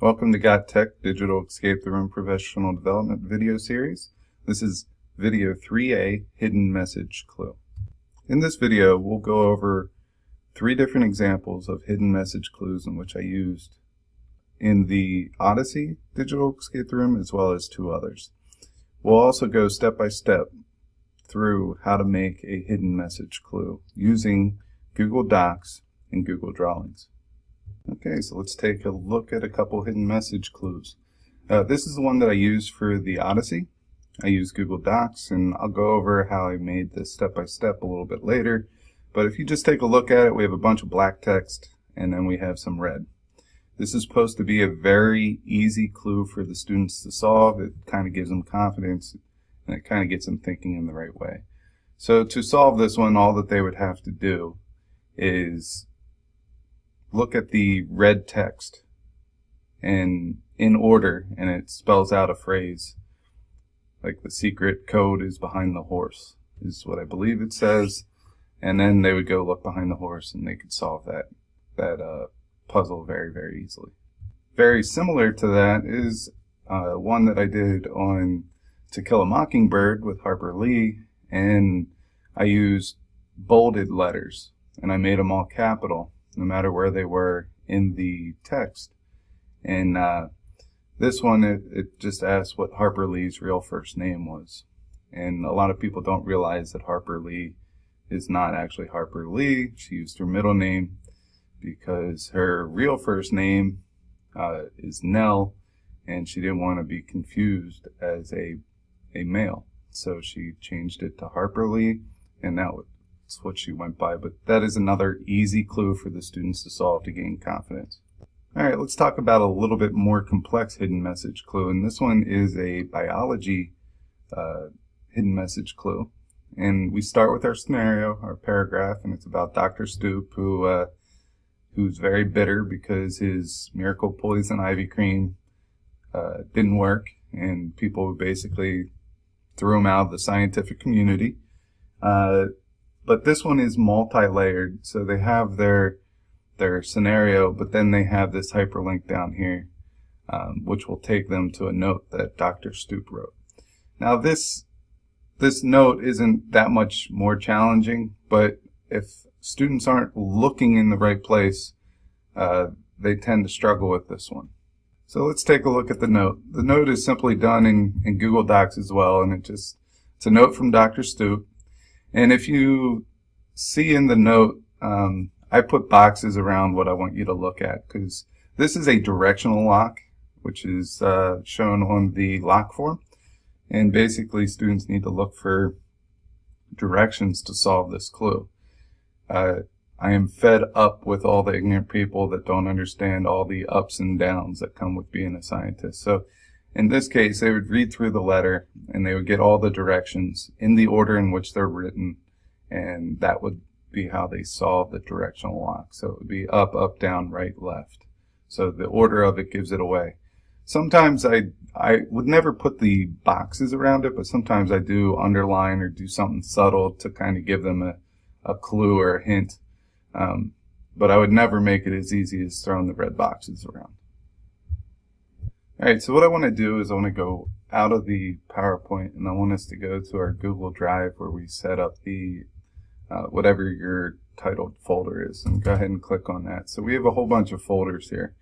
Welcome to Got Tech Digital Escape the Room Professional Development video series. This is video 3A, Hidden Message Clue. In this video, we'll go over 3 different examples of hidden message clues in which I used in the Odyssey Digital Escape the Room, as well as 2 others. We'll also go step by step through how to make a hidden message clue using Google Docs and Google Drawings. Okay, so let's take a look at a couple hidden message clues. This is the one that I used for the Odyssey. I use Google Docs, and I'll go over how I made this step by step a little bit later. But if you just take a look at it, we have a bunch of black text, and then we have some red. This is supposed to be a very easy clue for the students to solve. It kind of gives them confidence, and it kind of gets them thinking in the right way. So to solve this one, all that they would have to do is look at the red text and in order, and it spells out a phrase like the secret code is behind the horse is what I believe it says, and then they would go look behind the horse and they could solve that puzzle very, very easily. Very similar to that is one that I did on To Kill a Mockingbird with Harper Lee, and I used bolded letters and I made them all capital no matter where they were in the text. And this one, it just asked what Harper Lee's real first name was. And a lot of people don't realize that Harper Lee is not actually Harper Lee. She used her middle name because her real first name is Nell, and she didn't want to be confused as a male. So she changed it to Harper Lee, and that's what she went by. But that is another easy clue for the students to solve to gain confidence. All right, let's talk about a little bit more complex hidden message clue. And this one is a biology hidden message clue. And we start with our scenario, our paragraph, and it's about Dr. Stoop, who's very bitter because his miracle poison ivy cream didn't work, and people basically threw him out of the scientific community. But this one is multi-layered, so they have their scenario, but then they have this hyperlink down here, which will take them to a note that Dr. Stoop wrote. Now this note isn't that much more challenging, but if students aren't looking in the right place, they tend to struggle with this one. So let's take a look at the note. The note is simply done in Google Docs as well, and it's a note from Dr. Stoop. And if you see in the note, I put boxes around what I want you to look at, because this is a directional lock, which is shown on the lock form. And basically, students need to look for directions to solve this clue. I am fed up with all the ignorant people that don't understand all the ups and downs that come with being a scientist. So in this case, they would read through the letter and they would get all the directions in the order in which they're written, and that would be how they solve the directional lock. So it would be up, up, down, right, left. So the order of it gives it away. Sometimes I would never put the boxes around it, but sometimes I do underline or do something subtle to kind of give them a clue or a hint. But I would never make it as easy as throwing the red boxes around. Alright, so what I want to do is I want to go out of the PowerPoint, and I want us to go to our Google Drive where we set up the whatever your titled folder is, and go ahead and click on that. So we have a whole bunch of folders here.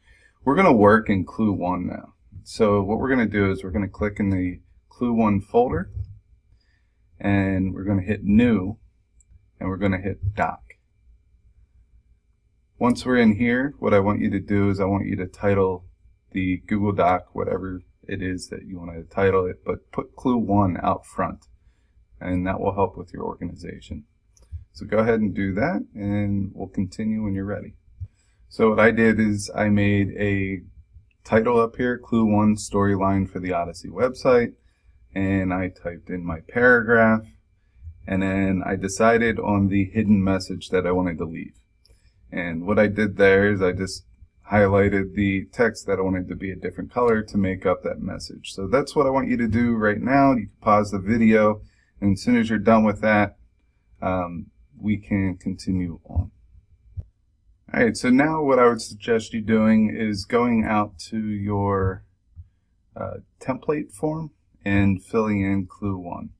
We're going to work in Clue 1 now. So what we're going to do is we're going to click in the Clue 1 folder, and we're going to hit New, and we're going to hit Doc. Once we're in here, what I want you to do is I want you to title the Google Doc whatever it is that you want to title it, but put Clue 1 out front, and that will help with your organization. So go ahead and do that, and we'll continue when you're ready. So what I did is I made a title up here, Clue 1 Storyline for the Odyssey website, and I typed in my paragraph, and then I decided on the hidden message that I wanted to leave. And what I did there is I just highlighted the text that I wanted to be a different color to make up that message. So that's what I want you to do right now. You can pause the video, and as soon as you're done with that, we can continue on. All right, so now what I would suggest you doing is going out to your template form and filling in clue 1.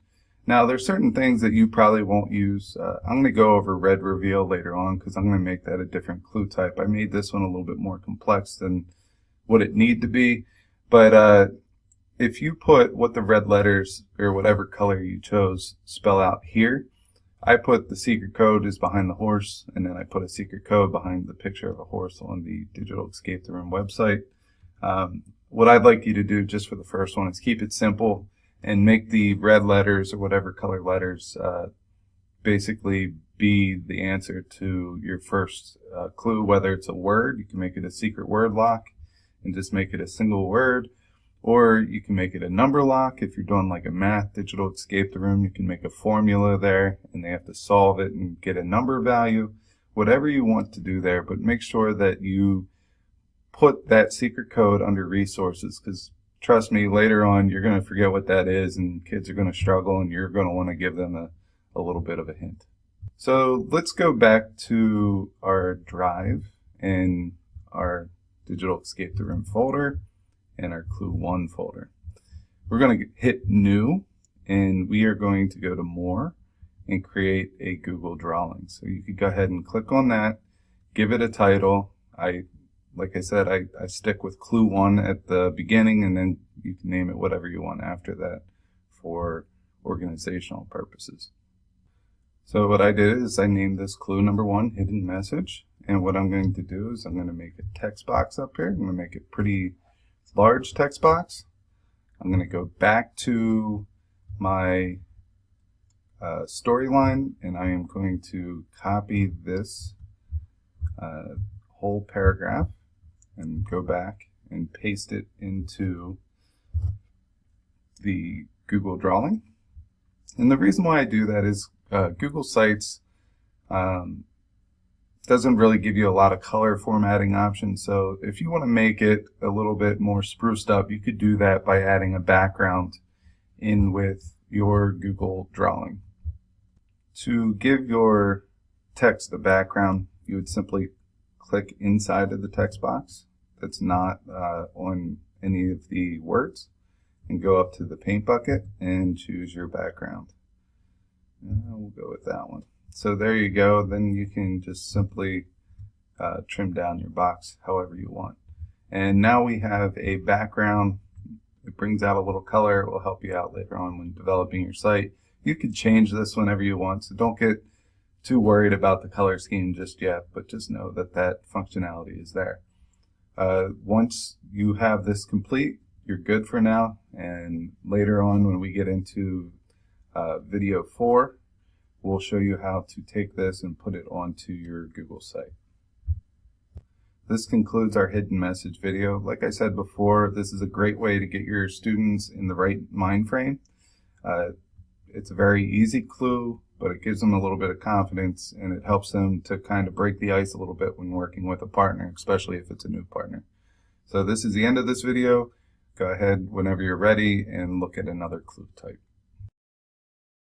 Now, there's certain things that you probably won't use. I'm going to go over red reveal later on because I'm going to make that a different clue type. I made this one a little bit more complex than what it need to be, but if you put what the red letters or whatever color you chose spell out here, I put the secret code is behind the horse, and then I put a secret code behind the picture of a horse on the Digital Escape the Room website. What I'd like you to do just for the first one is keep it simple and make the red letters or whatever color letters basically be the answer to your first clue. Whether it's a word, you can make it a secret word lock and just make it a single word, or you can make it a number lock. If you're doing like a math Digital Escape the Room, you can make a formula there and they have to solve it and get a number value. Whatever you want to do there, but make sure that you put that secret code under resources, because trust me, later on you're going to forget what that is and kids are going to struggle and you're going to want to give them a little bit of a hint. So let's go back to our drive and our Digital Escape the Room folder and our clue 1 folder. We're going to hit new and we are going to go to more and create a Google drawing. So you could go ahead and click on that, give it a title. Like I said, I stick with clue 1 at the beginning, and then you can name it whatever you want after that for organizational purposes. So what I did is I named this clue number 1 hidden message, and what I'm going to do is I'm going to make a text box up here. I'm going to make it pretty large text box. I'm going to go back to my storyline, and I am going to copy this whole paragraph and go back and paste it into the Google drawing. And the reason why I do that is Google Sites doesn't really give you a lot of color formatting options. So if you want to make it a little bit more spruced up, you could do that by adding a background in with your Google drawing. To give your text a background, you would simply click inside of the text box that's not on any of the words and go up to the paint bucket and choose your background. We'll go with that one. So there you go. Then you can just simply trim down your box however you want. And now we have a background. It brings out a little color. It will help you out later on when developing your site. You could change this whenever you want, so don't get too worried about the color scheme just yet, but just know that that functionality is there. Once you have this complete, you're good for now, and later on when we get into video 4, we'll show you how to take this and put it onto your Google site. This concludes our hidden message video. Like I said before, this is a great way to get your students in the right mind frame. It's a very easy clue, but it gives them a little bit of confidence, and it helps them to kind of break the ice a little bit when working with a partner, especially if it's a new partner. So this is the end of this video. Go ahead whenever you're ready and look at another clue type.